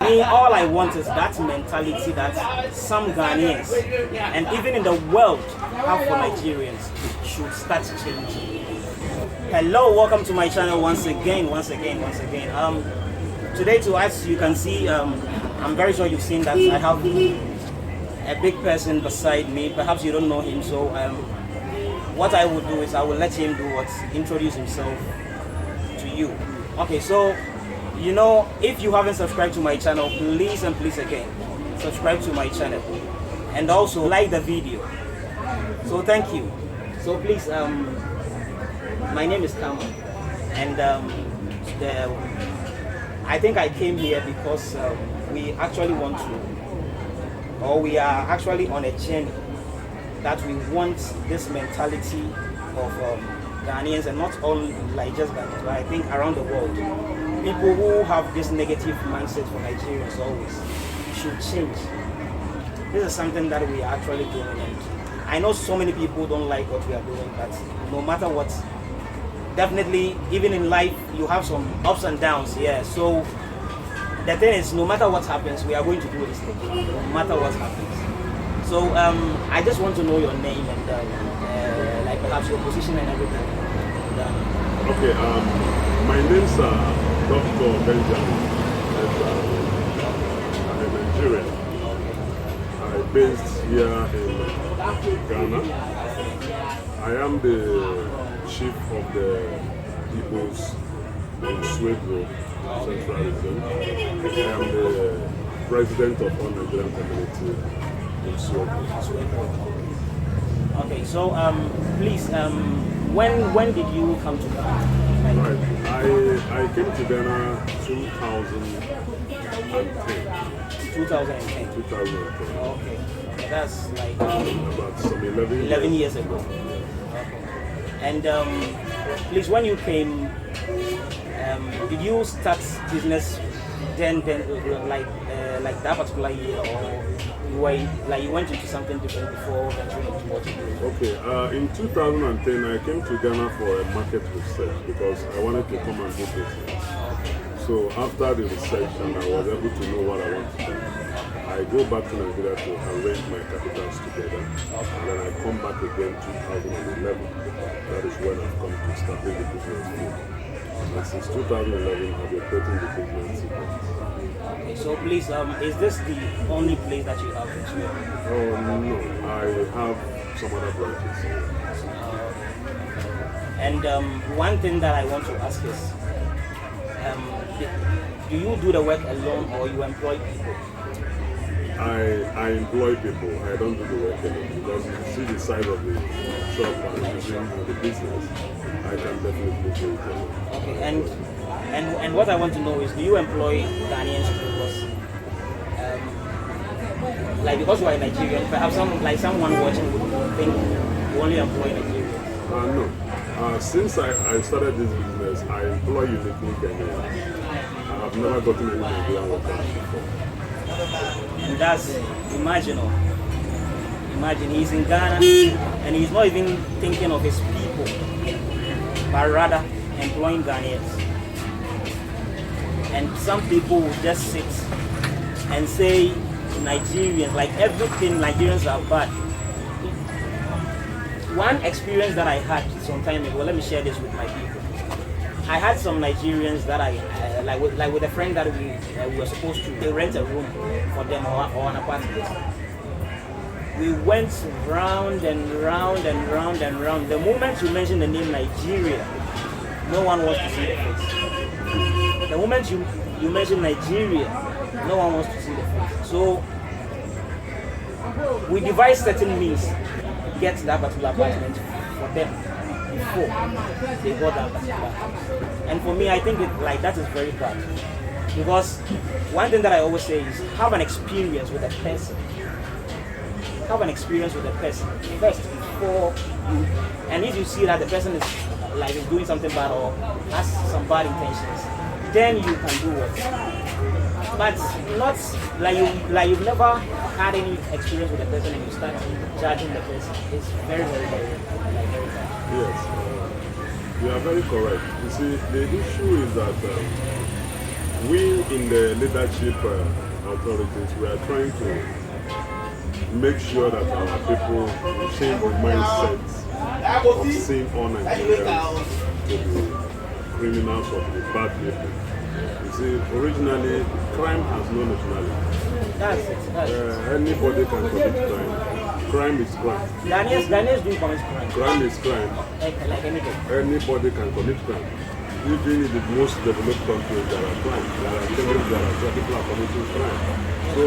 me, all I want is that mentality that some Ghanaians, and even in the world, have for Nigerians, should start changing. Hello, welcome to my channel once again. Today, as you can see, I'm very sure you've seen that I have a big person beside me. Perhaps you don't know him, so what I will do is I will let him introduce himself to you. Okay, so you know, if you haven't subscribed to my channel, please and please again, subscribe to my channel and also like the video. So thank you. So please, my name is Kamma, and I think I came here because we actually want to, or we are actually on a journey that we want this mentality of Ghanaians, and not only like just Ghanaians, but I think around the world, people who have this negative mindset for Nigerians always should change. This is something that we are actually doing, and I know so many people don't like what we are doing, but no matter what, definitely, even in life, you have some ups and downs. Yeah. So the thing is, no matter what happens, we are going to do this thing. No matter what happens. So I just want to know your name and like perhaps your position and everything. Okay. My name's Dr. Benjamin. I'm a Nigerian. I'm based here in Ghana. I am the chief of the peoples in 𝙏𝙗𝙖𝙑 Central Region. I am the president of all Nigerian community in 𝙏𝙗𝙑. Okay, so please, when did you come to Ghana? Right, I came to Ghana 2010. 2010. 2010. Okay, that's like about some 11 years ago. Okay. And please, when you came, did you start business then like that particular year, or you went into something different before venturing into what you do? Okay, in 2010 I came to Ghana for a market research because I wanted to come and do business. So after the research and I was able to know what I want to do, I go back to Nigeria to arrange my capitals together, and then I come back again 2011. That is when I've come to start the business. And since 2011, I've been operating the business. Okay, so please, is this the only place that you have in Sweden? Oh no, I have some other branches. And one thing that I want to ask is, do you do the work alone or you employ people? I employ people. I don't do the work alone, because if you see the side of the shop and the business, I can definitely do it alone. Okay, and what I want to know is, do you employ Ghanaians too? Because you are Nigerian, perhaps someone watching would think you only employ Nigerians. No. Since I started this business, I employ uniquely Ghanaians. I have never gotten any Nigerian workers before. And that's imaginable. Imagine he's in Ghana and he's not even thinking of his people, but rather employing Ghanaians. And some people will just sit and say Nigerians, like everything Nigerians are bad. One experience that I had some time ago, let me share this with my people. I had some Nigerians that I like with a friend that we were supposed to rent a room for them or an apartment. We went round and round and round and round. The moment you mention the name Nigeria, no one wants to see the face. The moment you mention Nigeria, no one wants to see the face. So we devised certain means to get that particular apartment for them before they got that particular house. And for me, I think that is very bad, because one thing that I always say is have an experience with a person. Have an experience with a person first before you. And if you see that the person is doing something bad or has some bad intentions, then you can do it. But not you've never had any experience with a person and you start judging the person. It's very, very, very bad. Yes, you are very correct. You see, the issue is that we in the leadership authorities, we are trying to make sure that our people change the mindset of seeing all Nigerians to be criminals or to be bad people. You see, originally, crime has no nationality. That's it. Anybody can commit crime. Crime is crime. Ghanaians do commit crime. Crime is crime. Like anything. Anybody can commit crime. Even in the most developed countries, there are crime. There are things, there are people are committing crime. So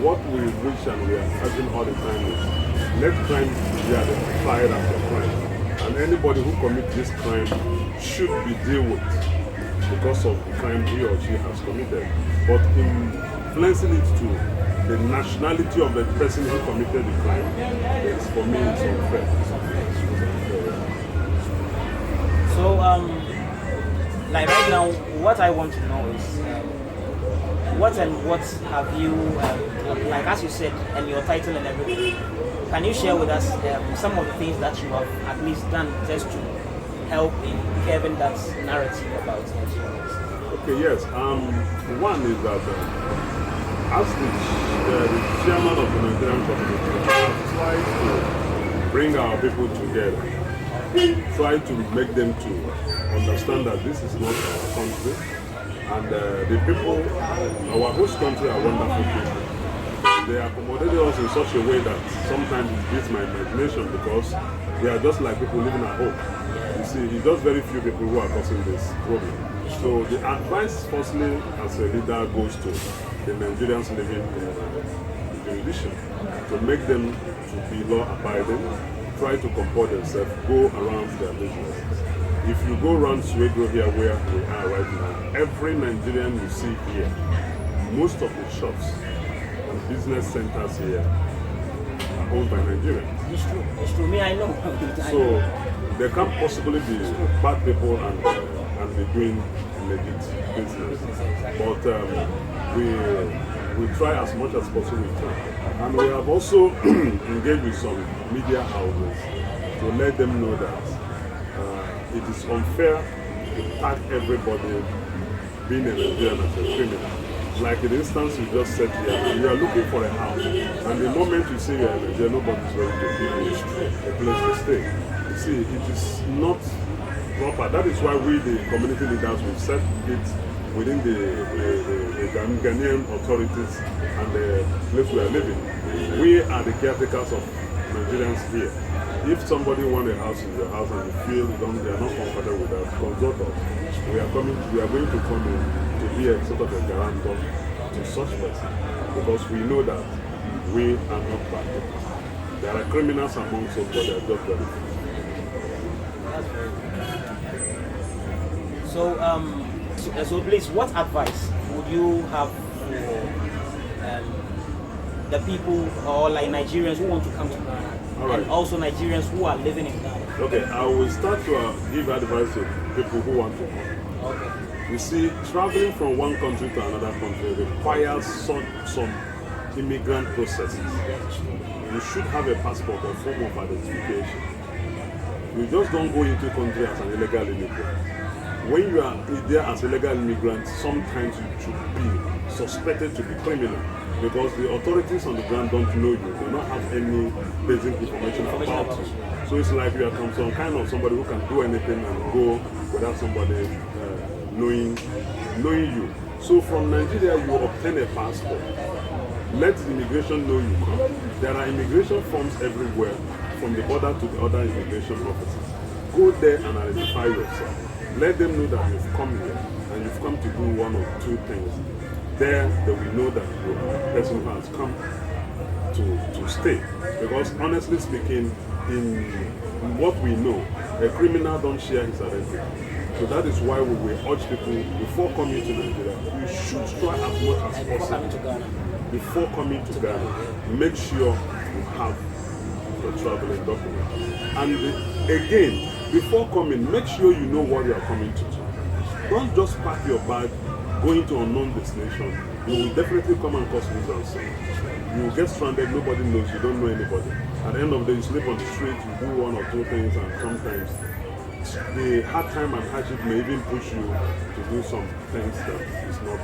what we wish and we are urging all the time is let crime be identified as a crime. And anybody who commits this crime should be dealt with because of the crime he or she has committed. But influencing it to the nationality of the person who committed the crime is, for me, it's unfair. So, like right now, what I want to know is what have you, like as you said, and your title and everything, can you share with us some of the things that you have at least done just to help in having that narrative about Nigerians? Okay, yes. One is that as the chairman of the Nigerian community, I have tried to bring our people together, try to make them to understand that this is not our country, and the people, our host country, are wonderful people. They accommodated us in such a way that sometimes it beats my imagination because they are just like people living at home. You see, it's just very few people who are causing this problem. So the advice, firstly, as a leader, goes to the Nigerians living in the jurisdiction to make them to be law-abiding, try to comport themselves, go around their businesses. If you go around Swego here where we are right now, every Nigerian you see here, most of the shops and business centers here are owned by Nigerians. It's true. It's true. Me, I know. So there can't possibly be bad people and be doing legit business. But we try as much as possible we can. And we have also engaged with some media houses to let them know that it is unfair to tag everybody being a Nigerian as a criminal. Like in the instance you just said here, you are looking for a house, and the moment you say you are a Nigerian, nobody is ready to give you a place to stay. You see, it is not proper. That is why we, the community leaders, will set it within the Ghanaian authorities and the place we are living. We are the caretakers of Nigerians here. If somebody wants a house in your house and you feel they are not comfortable with that, consult us. We are going to come in to be a sort of a guarantor to such person, because we know that we are not bad people. There are criminals amongst us, but they are just very few. That's very good. So please, what advice would you have for the people or like Nigerians who want to come to Ghana? Right. And also Nigerians who are living in Ghana? Okay, I will start to give advice to people who want to come. Okay. You see, traveling from one country to another country requires some immigrant processes. You should have a passport or form of identification. You just don't go into country as an illegal immigrant. When you are there as a legal immigrant, sometimes you should be suspected to be criminal because the authorities on the ground don't know you. They don't have any basic information about you. So it's like you are some kind of somebody who can do anything and go without somebody knowing you. So from Nigeria, you obtain a passport. Let the immigration know you come. There are immigration forms everywhere, from the border to the other immigration offices. Go there and identify yourself. Let them know that you've come here and you've come to do one or two things. There, they will know that you are a person who has come to stay. Because honestly speaking, in what we know, a criminal don't share his identity. So that is why we will urge people, before coming to Nigeria, you should try as much as possible. Before coming to Ghana, make sure you have your traveling document. And again, before coming, make sure you know what you are coming to do. Don't just pack your bag, go into unknown destination. You will definitely come and cause nuisance. You will get stranded, nobody knows, you don't know anybody. At the end of the day, you sleep on the street, you do one or two things, and sometimes the hard time and hardship may even push you to do some things that is not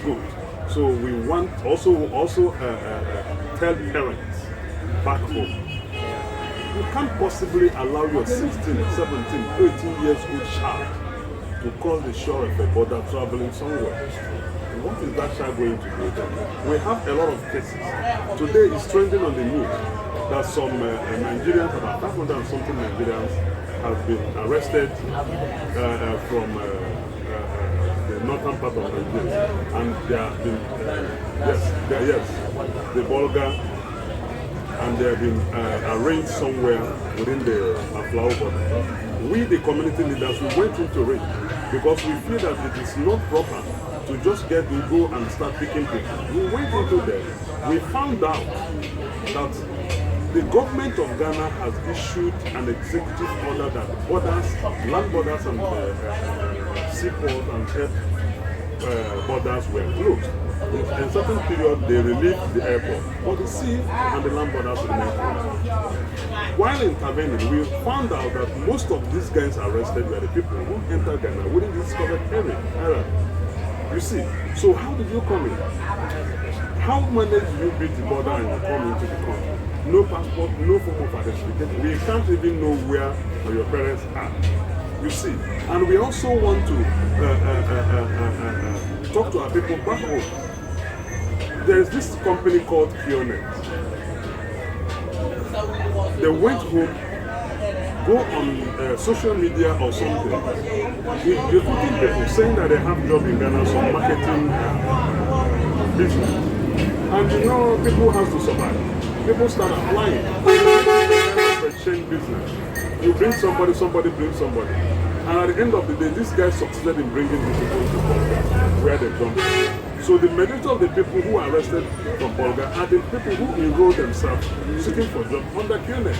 good. So we want also tell parents back home, you can't possibly allow your 16, 17, 18 years old child to cross the shore of a border traveling somewhere. What is that child going to do? We have a lot of cases. Today it's trending on the news that some Nigerians, about 500 and something Nigerians, have been arrested from the northern part of Nigeria, and they have been the Bulgar, and they have been arranged somewhere within the Aflao border. We, the community leaders, we went into it because we feel that it is not proper to just go and start picking people. We went into there. We found out that the government of Ghana has issued an executive order that borders, land borders and seaport and air borders were closed. In a certain period, they relieved the airport, but the sea and the land borders remained closed. While intervening, we found out that most of these guys arrested were the people who entered Ghana within this covered area. You see, so how did you come in? How managed you beat the border and you come into the country? No passport, no form of identification. We can't even know where your parents are. You see, and we also want to talk to our people back home. There is this company called 𝙏𝙝𝙖𝙣𝙠. They went home, go on social media or something, recruiting people saying that they have job in Ghana, some marketing business. And you know, people have to survive. People start applying. Exchange business. You bring somebody, somebody brings somebody. And at the end of the day, this guy succeeded in bringing the people to Bulgaria, where they come from. So the majority of the people who are arrested from Bulgaria are the people who enroll themselves seeking for jobs under 𝙏𝙗𝙖𝙣𝙠.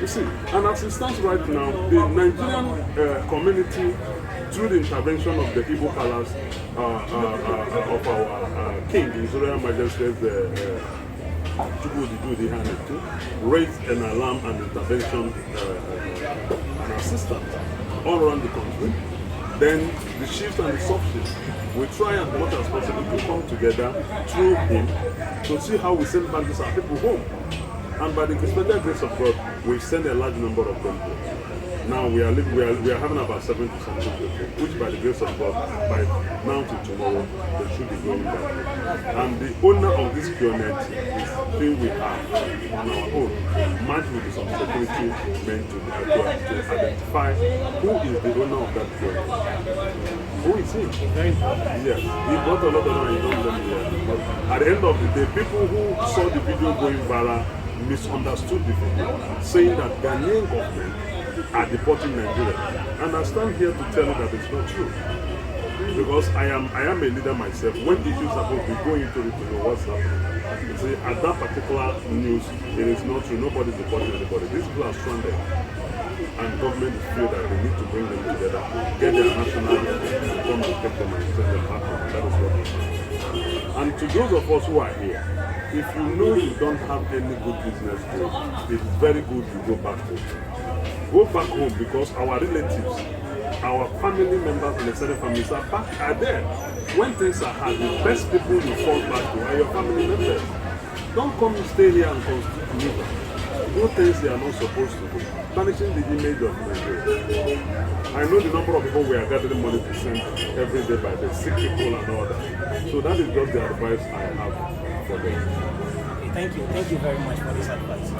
You see, and as it stands right now, the Nigerian community, through the intervention of the Igbo palace of our King, His Royal Majesty, 𝙏𝙗𝙖𝙠 raised an alarm and intervention and assistance all around the country. Then the chiefs and the sub-chiefs will try as much as possible to come together through him to see how we send back these people home. And by the special grace of God, we send a large number of them home. Now we are having about 7 to something people, which by the grace of God, by now to tomorrow, they should be going back. And the owner of this 𝙏𝙗𝙖𝙣𝙠 is thing we have on our own, matched with some security men to identify who is the owner of that 𝙏𝙗𝙖𝙣. Who is he? Very important. Yes, he brought a lot of money, don't let me hear. But at the end of the day, people who saw the video going viral misunderstood the video, saying that Ghanaian government are deporting Nigeria. And I stand here to tell you that it's not true. Because I am a leader myself. When issues happen, we go into it to know what's happening. You see, at that particular news, it is not true. Nobody's deporting anybody. These people are stranded. And government feel that they need to bring them together, get their nationality, and come and take them and send them back home. That is what we do. And to those of us who are here, if you know you don't have any good business going, it is very good you go back home. Go back home because our relatives, our family members and extended families are there. When things are hard, the best people you fall back to are your family members. Don't come and stay here and constitute me. Do things they are not supposed to do. Punishing the image of Nigeria. I know the number of people we are gathering money to send every day by the sick people and all that. So that is just the advice I have for them. Thank you very much for this advice.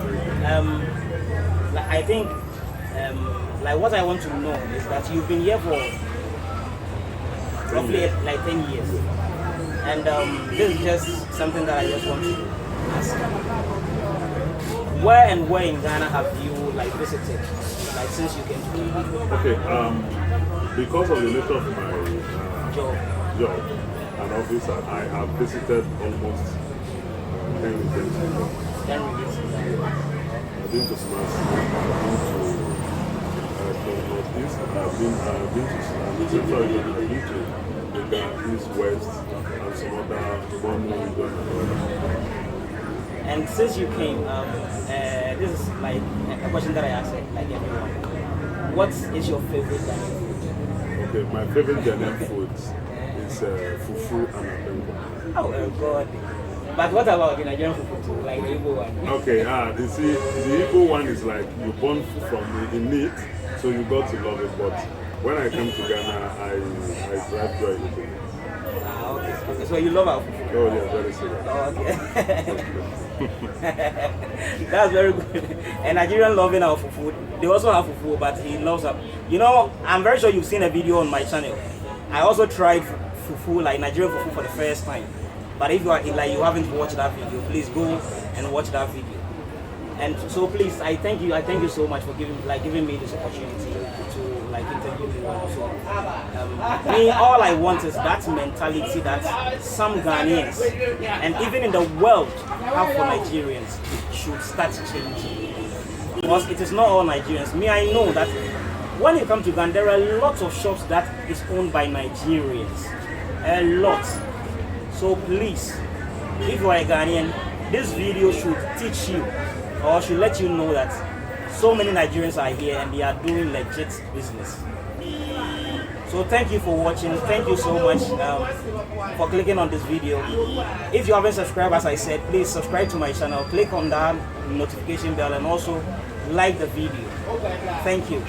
I think like what I want to know is that you've been here for roughly like 10 years. And this is just something that I just want to ask. Where in Ghana have you like visited, like since you came to Ghana? Okay, because of the nature of my job and office, I have visited almost 10 regions. 10 regions. I've been to Smart, I've been to Northeast, I've been to Central region, I've been to the East, West, and some other Bono region and all that. And since you came, this is like a question that I ask like everyone. What is your favorite Ghanaian food? Okay, my favorite Ghanaian food is fufu and abengo. Oh God. But what about the Nigerian food too, like the Igbo one? Okay, you see, the Igbo one is like you born from the meat, so you got to love it. But when I come to Ghana, I drive joy with it. Okay. So you love our food? Oh yeah, very serious. Okay. That's very good. And Nigerian loving our food. They also have fufu, but he loves our. You know, I'm very sure you've seen a video on my channel. I also tried fufu, like Nigerian fufu, for the first time. But if you are like you haven't watched that video, please go and watch that video. And so please, I thank you so much for giving me this opportunity to like interview you. So me, all I want is that mentality that some Ghanaians and even in the world have for Nigerians should start changing. Because it is not all Nigerians. Me, I know that when you come to Ghana, there are lots of shops that is owned by Nigerians. A lot. So please, if you are a Ghanaian, this video should teach you or should let you know that so many Nigerians are here and they are doing legit business. So thank you for watching. Thank you so much for clicking on this video. If you haven't subscribed, as I said, please subscribe to my channel. Click on that notification bell and also like the video. Thank you.